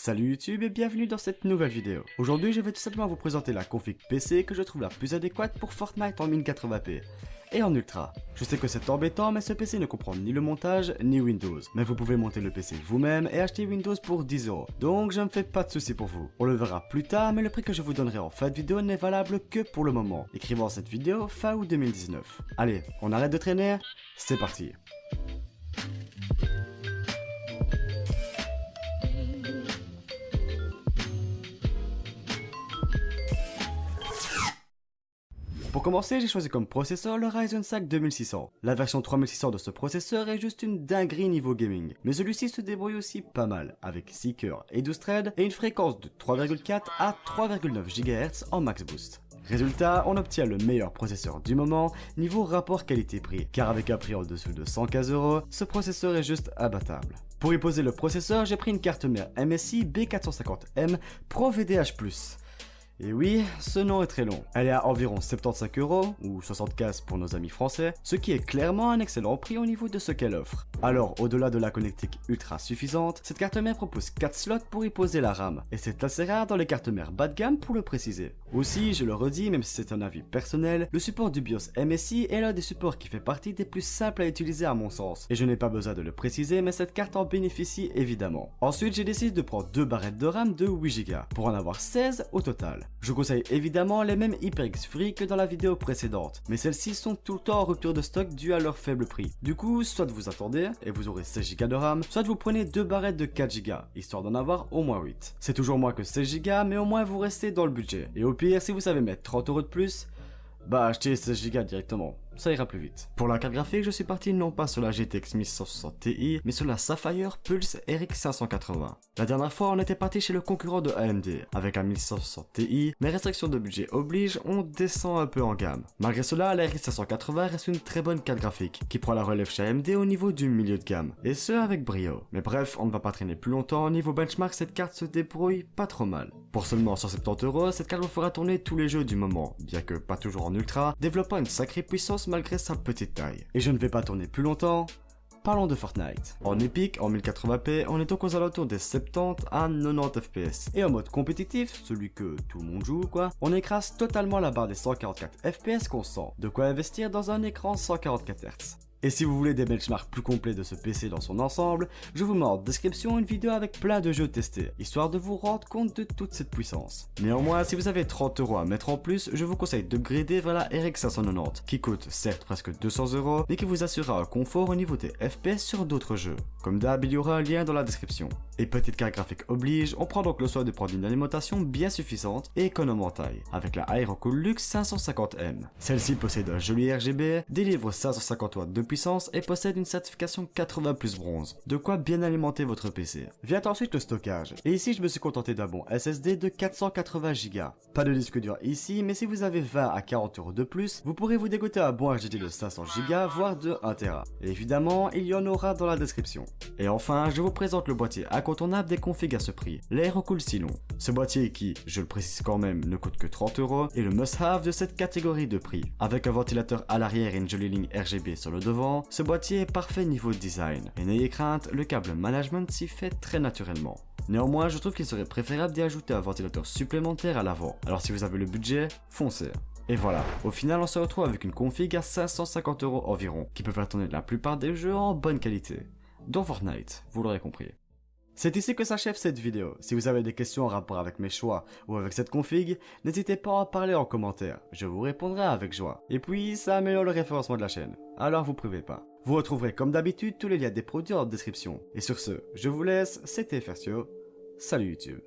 Salut YouTube et bienvenue dans cette nouvelle vidéo. Aujourd'hui je vais tout simplement vous présenter la config PC que je trouve la plus adéquate pour Fortnite en 1080p et en ultra. Je sais que c'est embêtant mais ce PC ne comprend ni le montage ni Windows. Mais vous pouvez monter le PC vous-même et acheter Windows pour 10 €. Donc je me fais pas de soucis pour vous. On le verra plus tard mais le prix que je vous donnerai en fin de vidéo n'est valable que pour le moment. Écrivant cette vidéo fin août 2019. Allez, on arrête de traîner, c'est parti. Pour commencer, j'ai choisi comme processeur le Ryzen 5 2600. La version 3600 de ce processeur est juste une dinguerie niveau gaming, mais celui-ci se débrouille aussi pas mal, avec 6 cœurs et 12 threads et une fréquence de 3,4 à 3,9 GHz en max boost. Résultat, on obtient le meilleur processeur du moment niveau rapport qualité-prix, car avec un prix en dessous de 115 €, ce processeur est juste abattable. Pour y poser le processeur, j'ai pris une carte mère MSI B450M Pro VDH+. Et oui, ce nom est très long. Elle est à environ 75 € ou 75 pour nos amis français, ce qui est clairement un excellent prix au niveau de ce qu'elle offre. Alors, au-delà de la connectique ultra suffisante, cette carte mère propose 4 slots pour y poser la RAM, et c'est assez rare dans les cartes mères bas de gamme pour le préciser. Aussi, je le redis, même si c'est un avis personnel, le support du BIOS MSI est l'un des supports qui fait partie des plus simples à utiliser à mon sens, et je n'ai pas besoin de le préciser, mais cette carte en bénéficie évidemment. Ensuite, j'ai décidé de prendre 2 barrettes de RAM de 8 Go, pour en avoir 16 au total. Je conseille évidemment les mêmes HyperX Free que dans la vidéo précédente, mais celles-ci sont tout le temps en rupture de stock dû à leur faible prix. Du coup, soit vous attendez et vous aurez 16 Go de RAM, soit vous prenez 2 barrettes de 4 Go, histoire d'en avoir au moins 8. C'est toujours moins que 16 Go, mais au moins vous restez dans le budget. Et au pire, si vous savez mettre 30 € de plus, bah achetez 16 Go directement. Ça ira plus vite. Pour la carte graphique, je suis parti non pas sur la GTX 1160 Ti, mais sur la Sapphire Pulse RX 580. La dernière fois, on était parti chez le concurrent de AMD, avec un 1160 Ti, mais restrictions de budget oblige, on descend un peu en gamme. Malgré cela, la RX 580 reste une très bonne carte graphique, qui prend la relève chez AMD au niveau du milieu de gamme, et ce avec brio. Mais bref, on ne va pas traîner plus longtemps, au niveau benchmark, cette carte se débrouille pas trop mal. Pour seulement 170 €, cette carte vous fera tourner tous les jeux du moment, bien que pas toujours en ultra, développant une sacrée puissance malgré sa petite taille. Et je ne vais pas tourner plus longtemps, parlons de Fortnite. En épique, en 1080p, on est donc aux alentours des 70 à 90 FPS. Et en mode compétitif, celui que tout le monde joue quoi, on écrase totalement la barre des 144 FPS constant, de quoi investir dans un écran 144 Hz. Et si vous voulez des benchmarks plus complets de ce PC dans son ensemble, je vous mets en description une vidéo avec plein de jeux testés, histoire de vous rendre compte de toute cette puissance. Néanmoins, si vous avez 30 € à mettre en plus, je vous conseille d'upgrader vers la RX 590, qui coûte certes presque 200 €, mais qui vous assurera un confort au niveau des FPS sur d'autres jeux. Comme d'hab, il y aura un lien dans la description. Et petite carte graphique oblige, on prend donc le soin de prendre une alimentation bien suffisante et économe en taille, avec la Aerocool Lux 550M. Celle-ci possède un joli RGB, délivre 550 watts de puissance et possède une certification 80+ bronze, de quoi bien alimenter votre PC. Vient ensuite le stockage, et ici je me suis contenté d'un bon SSD de 480 Go. Pas de disque dur ici, mais si vous avez 20 à 40 € de plus, vous pourrez vous dégoter un bon HDD de 500 Go, voire de 1 Tera. Et évidemment, il y en aura dans la description. Et enfin, je vous présente le boîtier incontournable des configs à ce prix, l'Aerocool Silon. Ce boîtier qui, je le précise quand même, ne coûte que 30 € est le must-have de cette catégorie de prix. Avec un ventilateur à l'arrière et une jolie ligne RGB sur le devant, ce boîtier est parfait niveau design. Et n'ayez crainte, le câble management s'y fait très naturellement. Néanmoins, je trouve qu'il serait préférable d'y ajouter un ventilateur supplémentaire à l'avant. Alors si vous avez le budget, foncez. Et voilà, au final on se retrouve avec une config à 550 € environ, qui peut faire tourner la plupart des jeux en bonne qualité. Dont Fortnite, vous l'aurez compris. C'est ici que s'achève cette vidéo. Si vous avez des questions en rapport avec mes choix ou avec cette config, n'hésitez pas à en parler en commentaire, je vous répondrai avec joie. Et puis, ça améliore le référencement de la chaîne, alors vous privez pas. Vous retrouverez comme d'habitude tous les liens des produits en description. Et sur ce, je vous laisse, c'était Fercio, salut YouTube.